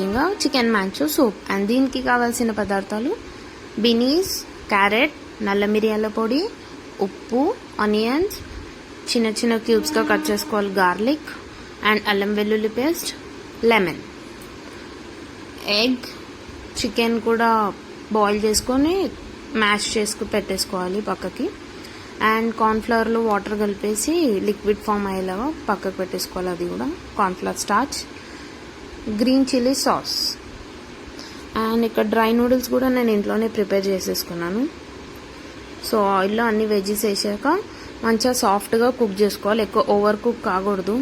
Making chicken Manchow soup. And దీనికి కావాల్సిన పదార్థాలు బీనీస్, క్యారెట్, నల్ల మిరియాల పొడి, ఉప్పు, ఆనియన్స్, చిన్న చిన్న క్యూబ్స్గా కట్ చేసుకోవాలి, గార్లిక్ అండ్ అల్లం వెల్లుల్లి పేస్ట్, లెమన్, ఎగ్, చికెన్ కూడా బాయిల్ చేసుకొని మ్యాష్ చేసుకుని పెట్టేసుకోవాలి పక్కకి. అండ్ కార్న్ఫ్లవర్లో వాటర్ కలిపేసి లిక్విడ్ ఫామ్ అయ్యేలాగా పక్కకు పెట్టేసుకోవాలి. అది కూడా cornflour starch, green chilli sauce. And ఇక్కడ డ్రై నూడిల్స్ కూడా నేను ఇంట్లోనే ప్రిపేర్ చేసేసుకున్నాను. సో ఆయిల్లో అన్ని వెజ్జెస్ వేసాక మంచిగా సాఫ్ట్గా కుక్ చేసుకోవాలి, ఎక్కువ ఓవర్ కుక్ కాకూడదు.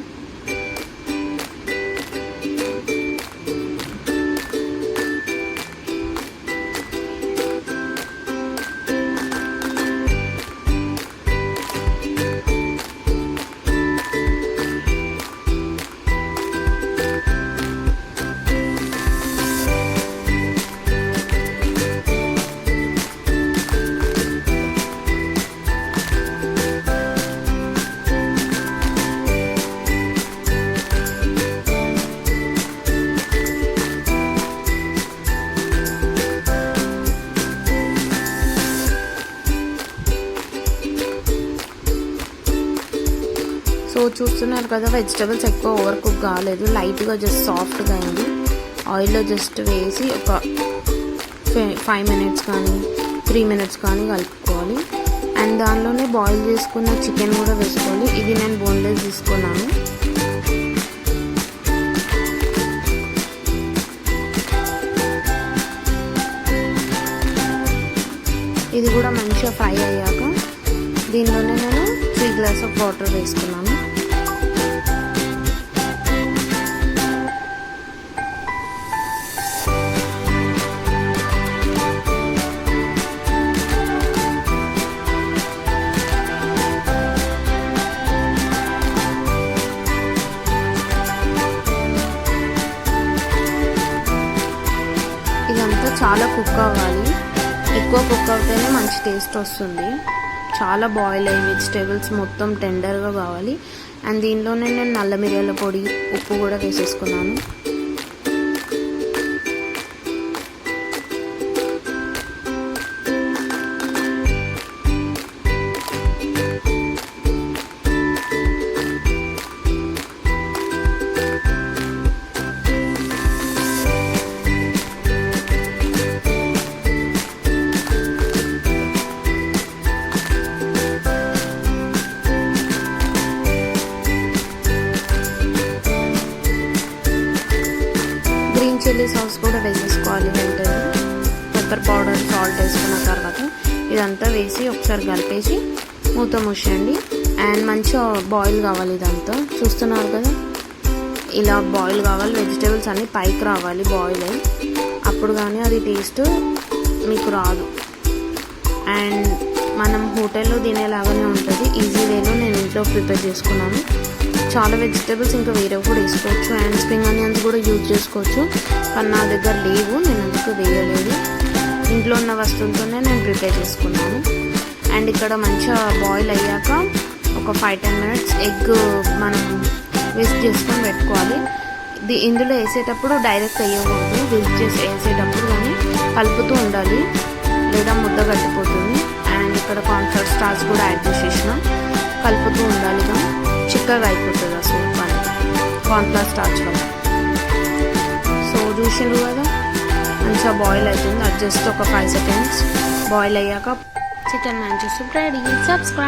సో చూస్తున్నారు కదా, వెజిటబుల్స్ ఎక్కువ ఓవర్ కుక్ కాలేదు, లైట్గా జస్ట్ సాఫ్ట్గా అయింది. ఆయిల్లో జస్ట్ వేసి ఒక 5 minutes కానీ 3 minutes కానీ కలుపుకోవాలి. అండ్ దానిలోనే బాయిల్ చేసుకున్న చికెన్ కూడా వేసుకోవాలి. ఇది నేను బోన్లెస్ తీసుకున్నాను. ఇది కూడా మంచిగా ఫ్రై అయ్యాక దీనిలోనే నేను 3 glasses ఆఫ్ వాటర్ వేసుకున్నాను. ఇదంతా చాలా కుక్ అవ్వాలి, ఎక్కువ కుక్ అవుతేనే మంచి టేస్ట్ వస్తుంది. చాలా బాయిల్ అయ్యి వెజిటేబుల్స్ మొత్తం టెండర్గా కావాలి. అండ్ దీనిలోనే నేను నల్ల మిరియాల పొడి, ఉప్పు కూడా వేసేసుకున్నాను. గ్రీన్ చిల్లీ సాస్ కూడా వేసేసుకోవాలి వెంటనే. పెప్పర్ పౌడర్, సాల్ట్ వేసుకున్న తర్వాత ఇదంతా వేసి ఒకసారి కలిపేసి మూత మూసేయండి. అండ్ మంచిగా బాయిల్ కావాలి ఇదంతా. చూస్తున్నారు కదా, ఇలా బాయిల్ కావాలి, వెజిటేబుల్స్ అన్నీ పైకి రావాలి బాయిల్ అయ్యి, అప్పుడు కానీ అది టేస్ట్ మీకు రాదు. అండ్ మనం హోటల్లో తినేలాగానే ఉంటుంది. ఈజీ వేలో నేను ఇంట్లో ప్రిపేర్ చేసుకున్నాను. చాలా వెజిటేబుల్స్ ఇంకా వేరే కూడా వేసుకోవచ్చు. అండ్ స్ప్రింగ్ ఆనియన్స్ కూడా యూజ్ చేసుకోవచ్చు, కానీ నా దగ్గర లేవు, నేను అందుకు వేయలేదు. ఇంట్లో ఉన్న వస్తువులతోనే నేను ప్రిపేర్ చేసుకున్నాను. అండ్ ఇక్కడ మంచిగా బాయిల్ అయ్యాక ఒక 5-10 minutes ఎగ్ మనం విస్క్ చేసుకొని పెట్టుకోవాలి. ఇందులో వేసేటప్పుడు డైరెక్ట్ వేయకూడదు, విస్క్ చేసి వేసేటప్పుడు కానీ కలుపుతూ ఉండాలి, లేదా ముద్ద కట్టిపోతుంది. అండ్ ఇక్కడ కార్న్ఫ్లవర్ స్టార్చ్ కూడా యాడ్ చేసేసిన, కలుపుతూ ఉండాలి, చిక్కగా అయిపోతుంది ఆ సూప్ అని కార్న్ఫ్లవర్ స్టార్చ్ వల్ల. సో చూసిండ్రు కదా, మంచిగా బాయిల్ అవుతుంది. అది జస్ట్ ఒక 5 seconds బాయిల్ అయ్యాక chicken Manchow soup ready. Subscribe.